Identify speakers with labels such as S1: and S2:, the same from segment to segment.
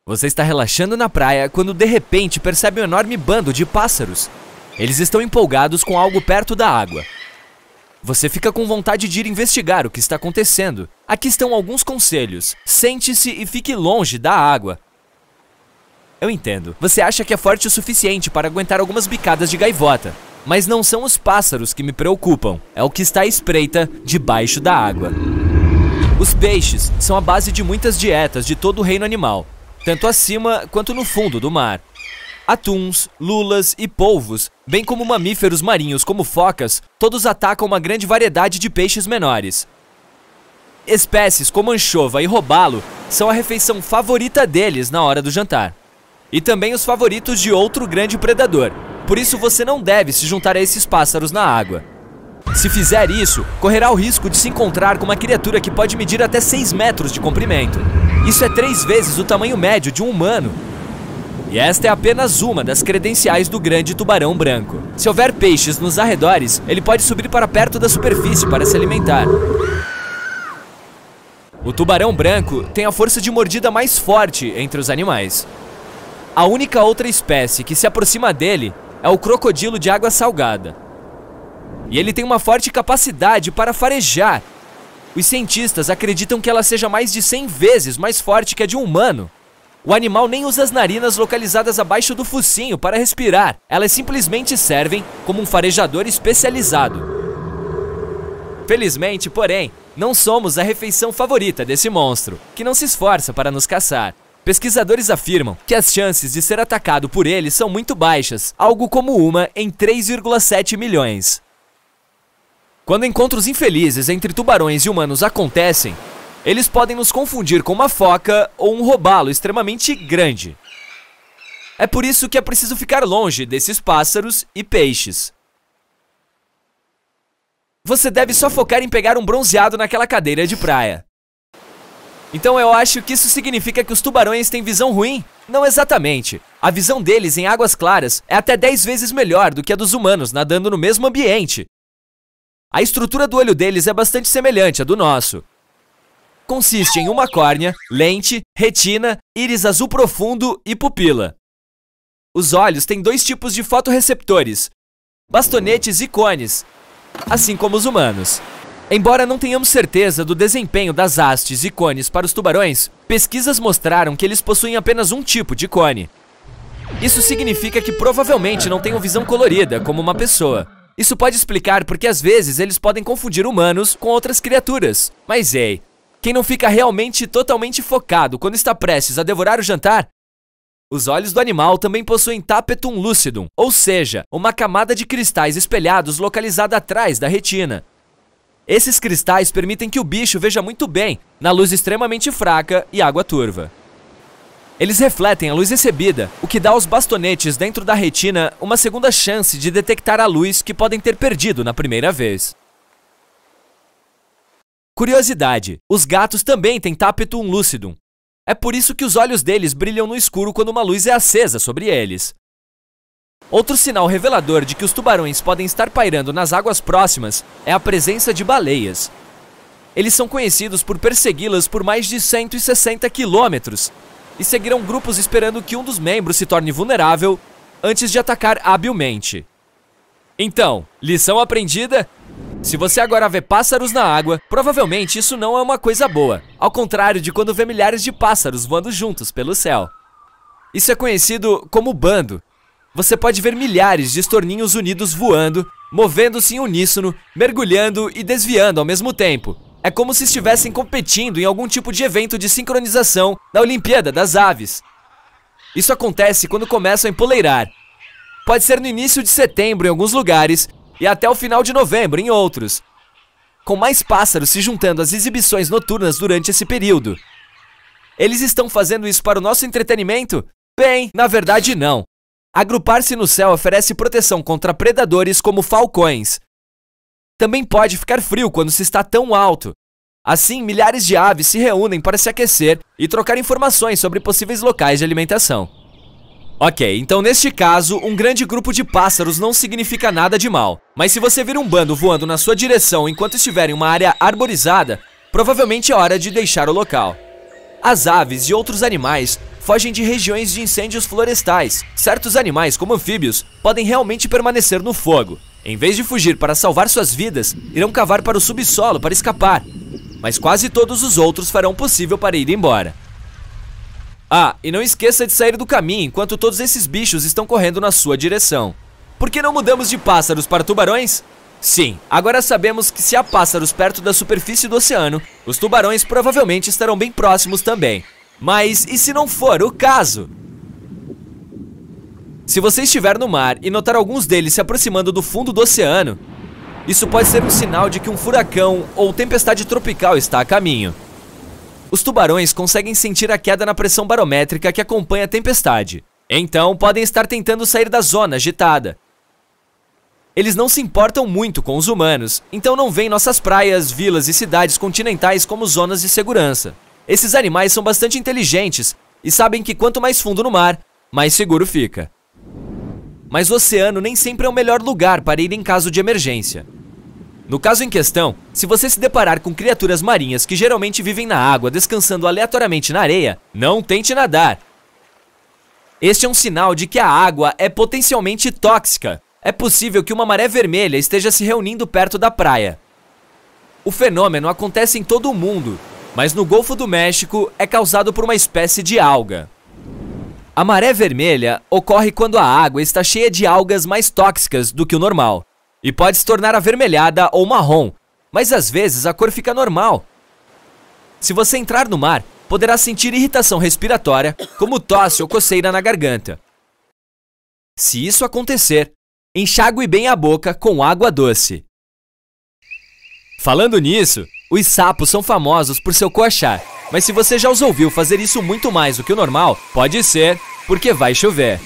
S1: Você está relaxando na praia quando de repente percebe um enorme bando de pássaros. Eles estão empolgados com algo perto da água. Você fica com vontade de ir investigar o que está acontecendo. Aqui estão alguns conselhos. Sente-se e fique longe da água. Eu entendo. Você acha que é forte o suficiente para aguentar algumas bicadas de gaivota. Mas não são os pássaros que me preocupam. É o que está à espreita debaixo da água. Os peixes são a base de muitas dietas de todo o reino animal, tanto acima quanto no fundo do mar. Atuns, lulas e polvos, bem como mamíferos marinhos como focas, todos atacam uma grande variedade de peixes menores. Espécies como anchova e robalo são a refeição favorita deles na hora do jantar. E também os favoritos de outro grande predador. Por isso você não deve se juntar a esses pássaros na água. Se fizer isso, correrá o risco de se encontrar com uma criatura que pode medir até 6 metros de comprimento. Isso é 3 vezes o tamanho médio de um humano. E esta é apenas uma das credenciais do grande tubarão branco. Se houver peixes nos arredores, ele pode subir para perto da superfície para se alimentar. O tubarão branco tem a força de mordida mais forte entre os animais. A única outra espécie que se aproxima dele é o crocodilo de água salgada. E ele tem uma forte capacidade para farejar. Os cientistas acreditam que ela seja mais de 100 vezes mais forte que a de um humano. O animal nem usa as narinas localizadas abaixo do focinho para respirar. Elas simplesmente servem como um farejador especializado. Felizmente, porém, não somos a refeição favorita desse monstro, que não se esforça para nos caçar. Pesquisadores afirmam que as chances de ser atacado por ele são muito baixas, algo como uma em 3,7 milhões. Quando encontros infelizes entre tubarões e humanos acontecem, eles podem nos confundir com uma foca ou um robalo extremamente grande. É por isso que é preciso ficar longe desses pássaros e peixes. Você deve só focar em pegar um bronzeado naquela cadeira de praia. Então eu acho que isso significa que os tubarões têm visão ruim? Não exatamente. A visão deles em águas claras é até 10 vezes melhor do que a dos humanos nadando no mesmo ambiente. A estrutura do olho deles é bastante semelhante à do nosso. Consiste em uma córnea, lente, retina, íris azul profundo e pupila. Os olhos têm 2 tipos de fotorreceptores, bastonetes e cones, assim como os humanos. Embora não tenhamos certeza do desempenho das hastes e cones para os tubarões, pesquisas mostraram que eles possuem apenas um tipo de cone. Isso significa que provavelmente não tenham visão colorida, como uma pessoa. Isso pode explicar porque às vezes eles podem confundir humanos com outras criaturas. Mas ei, quem não fica realmente totalmente focado quando está prestes a devorar o jantar? Os olhos do animal também possuem tapetum lucidum, ou seja, uma camada de cristais espelhados localizada atrás da retina. Esses cristais permitem que o bicho veja muito bem na luz extremamente fraca e água turva. Eles refletem a luz recebida, o que dá aos bastonetes dentro da retina uma segunda chance de detectar a luz que podem ter perdido na primeira vez. Curiosidade: os gatos também têm tapetum lucidum. É por isso que os olhos deles brilham no escuro quando uma luz é acesa sobre eles. Outro sinal revelador de que os tubarões podem estar pairando nas águas próximas é a presença de baleias. Eles são conhecidos por persegui-las por mais de 160 quilômetros e seguirão grupos esperando que um dos membros se torne vulnerável antes de atacar habilmente. Então, lição aprendida? Se você agora vê pássaros na água, provavelmente isso não é uma coisa boa, ao contrário de quando vê milhares de pássaros voando juntos pelo céu. Isso é conhecido como bando. Você pode ver milhares de estorninhos unidos voando, movendo-se em uníssono, mergulhando e desviando ao mesmo tempo. É como se estivessem competindo em algum tipo de evento de sincronização na Olimpíada das Aves. Isso acontece quando começam a empoleirar. Pode ser no início de setembro em alguns lugares e até o final de novembro em outros, com mais pássaros se juntando às exibições noturnas durante esse período. Eles estão fazendo isso para o nosso entretenimento? Bem, na verdade não. Agrupar-se no céu oferece proteção contra predadores como falcões. Também pode ficar frio quando se está tão alto. Assim, milhares de aves se reúnem para se aquecer e trocar informações sobre possíveis locais de alimentação. Ok, então neste caso, um grande grupo de pássaros não significa nada de mal. Mas se você vir um bando voando na sua direção enquanto estiver em uma área arborizada, provavelmente é hora de deixar o local. As aves e outros animais fogem de regiões de incêndios florestais. Certos animais, como anfíbios, podem realmente permanecer no fogo. Em vez de fugir para salvar suas vidas, irão cavar para o subsolo para escapar. Mas quase todos os outros farão o possível para ir embora. Ah, e não esqueça de sair do caminho enquanto todos esses bichos estão correndo na sua direção. Por que não mudamos de pássaros para tubarões? Sim, agora sabemos que se há pássaros perto da superfície do oceano, os tubarões provavelmente estarão bem próximos também. Mas e se não for o caso? Se você estiver no mar e notar alguns deles se aproximando do fundo do oceano, isso pode ser um sinal de que um furacão ou tempestade tropical está a caminho. Os tubarões conseguem sentir a queda na pressão barométrica que acompanha a tempestade. Então podem estar tentando sair da zona agitada. Eles não se importam muito com os humanos, então não veem nossas praias, vilas e cidades continentais como zonas de segurança. Esses animais são bastante inteligentes e sabem que quanto mais fundo no mar, mais seguro fica. Mas o oceano nem sempre é o melhor lugar para ir em caso de emergência. No caso em questão, se você se deparar com criaturas marinhas que geralmente vivem na água descansando aleatoriamente na areia, não tente nadar. Este é um sinal de que a água é potencialmente tóxica. É possível que uma maré vermelha esteja se reunindo perto da praia. O fenômeno acontece em todo o mundo, mas no Golfo do México é causado por uma espécie de alga. A maré vermelha ocorre quando a água está cheia de algas mais tóxicas do que o normal, e pode se tornar avermelhada ou marrom, mas às vezes a cor fica normal. Se você entrar no mar, poderá sentir irritação respiratória, como tosse ou coceira na garganta. Se isso acontecer, enxague bem a boca com água doce. Falando nisso, os sapos são famosos por seu coachar, mas se você já os ouviu fazer isso muito mais do que o normal, pode ser porque vai chover.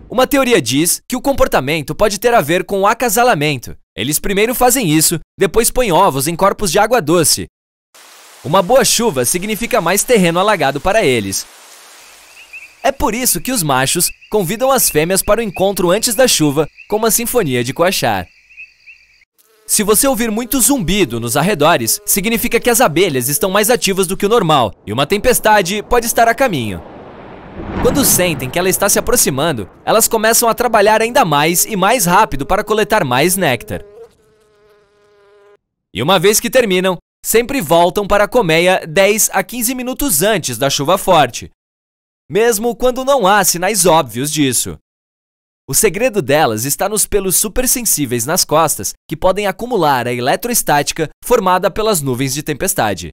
S1: Uma teoria diz que o comportamento pode ter a ver com o acasalamento. Eles primeiro fazem isso, depois põem ovos em corpos de água doce. Uma boa chuva significa mais terreno alagado para eles. É por isso que os machos convidam as fêmeas para o encontro antes da chuva com uma sinfonia de coachar. Se você ouvir muito zumbido nos arredores, significa que as abelhas estão mais ativas do que o normal e uma tempestade pode estar a caminho. Quando sentem que ela está se aproximando, elas começam a trabalhar ainda mais e mais rápido para coletar mais néctar. E uma vez que terminam, sempre voltam para a colmeia 10 a 15 minutos antes da chuva forte, mesmo quando não há sinais óbvios disso. O segredo delas está nos pelos supersensíveis nas costas que podem acumular a eletroestática formada pelas nuvens de tempestade.